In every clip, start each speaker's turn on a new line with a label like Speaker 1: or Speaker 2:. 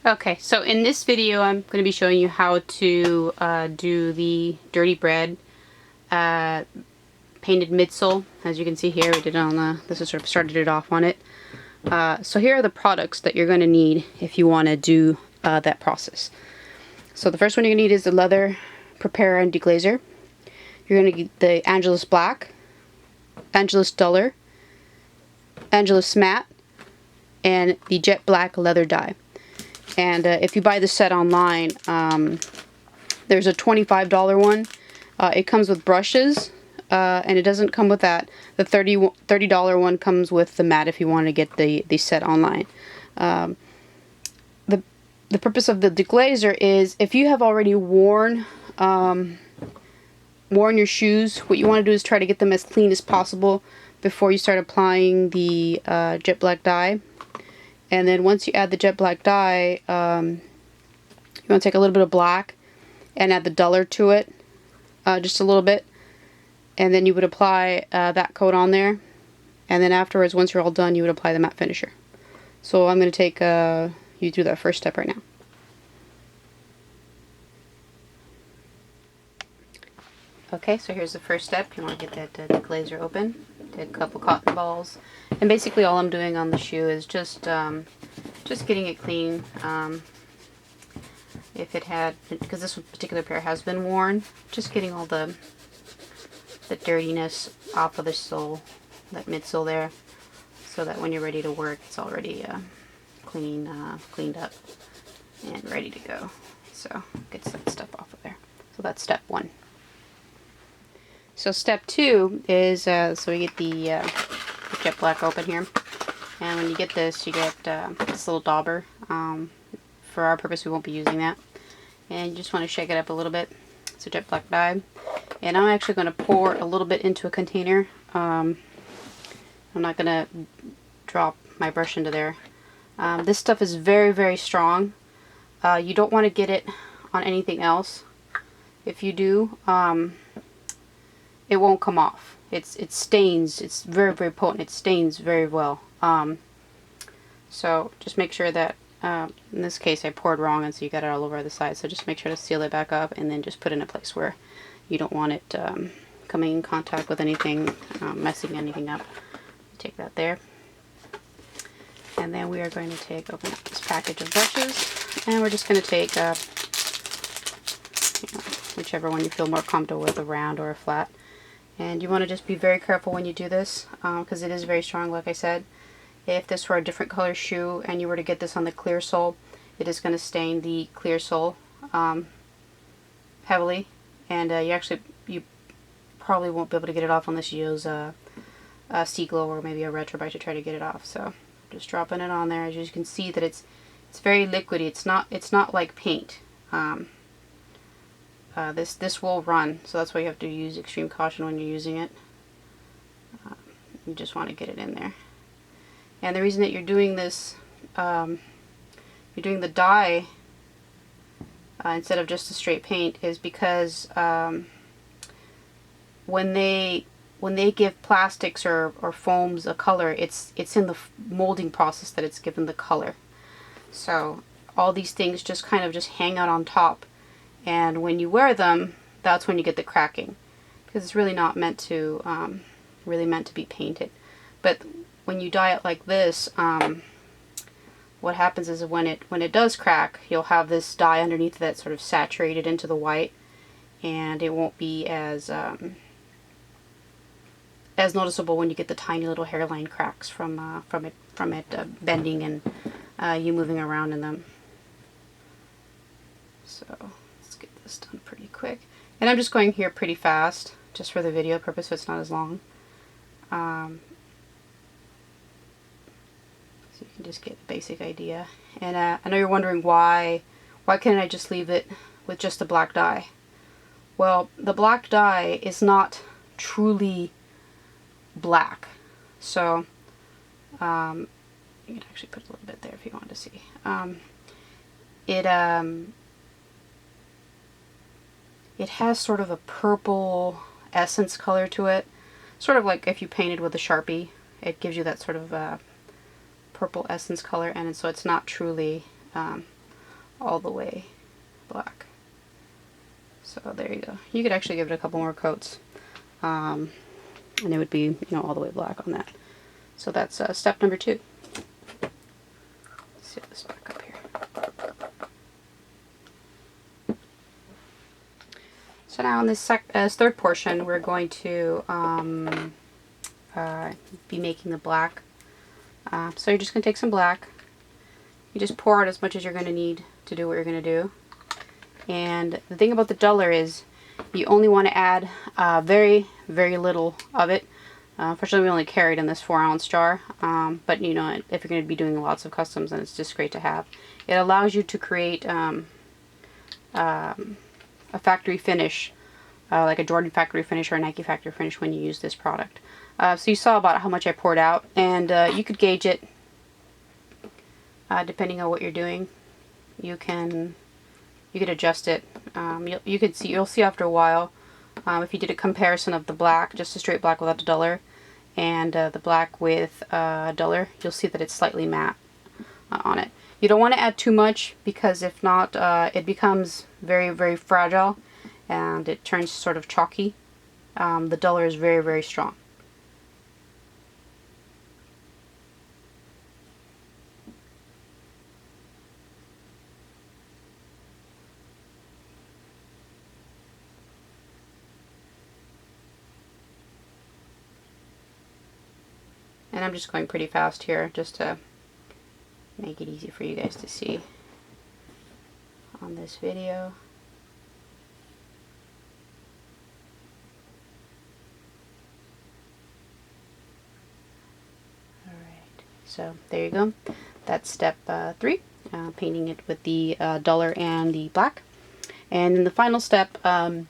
Speaker 1: Okay, so in this video I'm going to be showing you how to do the Dirty Bread painted midsole. As you can see here, we did it on the, this is sort of started it off on it. So here are the products that you're going to need if you want to do that process. So the first one you're going to need is the leather preparer and deglazer. You're going to get the Angelus Black, Angelus Duller, Angelus Matte, and the jet black leather dye. And if you buy the set online, there's a $25 one. It comes with brushes, and it doesn't come with that. The $30 one comes with the matte if you want to get the set online. The purpose of the deglazer is if you have already worn your shoes, what you want to do is try to get them as clean as possible before you start applying the jet black dye. And then once you add the jet black dye, you want to take a little bit of black and add the duller to it, just a little bit. And then you would apply that coat on there. And then afterwards, once you're all done, you would apply the matte finisher. So I'm going to take you through that first step right now. Okay, so here's the first step. You want to get that deglazer open. Take a couple cotton balls, and basically all I'm doing on the shoe is just getting it clean. If it had, because this particular pair has been worn, just getting all the dirtiness off of the sole, that midsole there, so that when you're ready to work, it's already cleaned up and ready to go. So gets that stuff off of there. So that's step one. So step two is, so we get the jet black open here, and when you get this, you get this little dauber. For our purpose, we won't be using that, and you just want to shake it up a little bit. It's a jet black dye, and I'm actually going to pour a little bit into a container. I'm not going to drop my brush into there. This stuff is very, very strong. You don't want to get it on anything else. If you do, it won't come off. It stains. It's very, very potent. It stains very well. So just make sure that, in this case I poured wrong, and so you got it all over the side. So just make sure to seal it back up, and then just put it in a place where you don't want it coming in contact with anything, messing anything up. Take that there. And then we are going to open up this package of brushes, and we're just going to take whichever one you feel more comfortable with, a round or a flat. And you want to just be very careful when you do this, because it is very strong, like I said. If this were a different color shoe and you were to get this on the clear sole, it is going to stain the clear sole heavily, and you probably won't be able to get it off unless you use a C-Glow or maybe a Retrobite to try to get it off. So just dropping it on there. As you can see, that it's very liquidy. It's not like paint. This will run, so that's why you have to use extreme caution when you're using it. You just want to get it in there. And the reason that you're doing this, you're doing the dye instead of just a straight paint, is because when they give plastics or foams a color, it's in the molding process that it's given the color. So all these things just kind of just hang out on top. And when you wear them, that's when you get the cracking, because it's really not meant to be painted. But when you dye it like this, what happens is when it does crack, you'll have this dye underneath that sort of saturated into the white, and it won't be as noticeable when you get the tiny little hairline cracks from it bending and you moving around in them. So get this done pretty quick, and I'm just going here pretty fast just for the video purpose, so it's not as long. So you can just get a basic idea. And I know you're wondering why can't I just leave it with just the black dye? Well, the black dye is not truly black, so you can actually put a little bit there if you want to see. It has sort of a purple essence color to it, sort of like if you painted with a Sharpie. It gives you that sort of purple essence color, and so it's not truly all the way black. So there you go. You could actually give it a couple more coats, and it would be, you know, all the way black on that. So that's step number 2. Let's set this back up here. So now in this third portion, we're going to be making the black. So you're just going to take some black. You just pour out as much as you're going to need to do what you're going to do. And the thing about the duller is you only want to add very, very little of it. Fortunately, we only carried in this 4-ounce jar, but you know, if you're going to be doing lots of customs, then it's just great to have. It allows you to create a factory finish, like a Jordan factory finish or a Nike factory finish when you use this product. So you saw about how much I poured out, and you could gauge it depending on what you're doing. You could adjust it. You'll see after a while, if you did a comparison of the black, just a straight black without the duller, and the black with duller, you'll see that it's slightly matte on it. You don't want to add too much, because if not, it becomes very, very fragile and it turns sort of chalky. The duller is very, very strong. And I'm just going pretty fast here just to make it easy for you guys to see on this video. Alright, so there you go. That's step 3, painting it with the duller and the black. And in the final step, I'm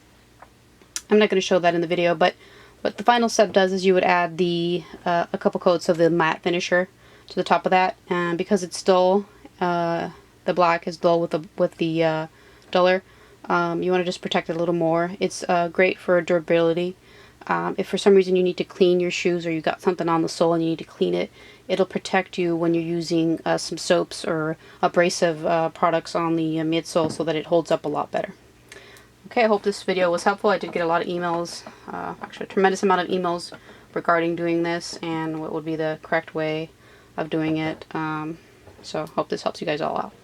Speaker 1: not going to show that in the video, but what the final step does is you would add the a couple coats of the matte finisher to the top of that, and because it's dull, the black is dull with the duller, you want to just protect it a little more. It's great for durability. If for some reason you need to clean your shoes, or you got something on the sole and you need to clean it, it'll protect you when you're using some soaps or abrasive products on the midsole, so that it holds up a lot better. Okay, I hope this video was helpful. I did get a lot of emails, actually a tremendous amount of emails regarding doing this and what would be the correct way of doing it. So hope this helps you guys all out.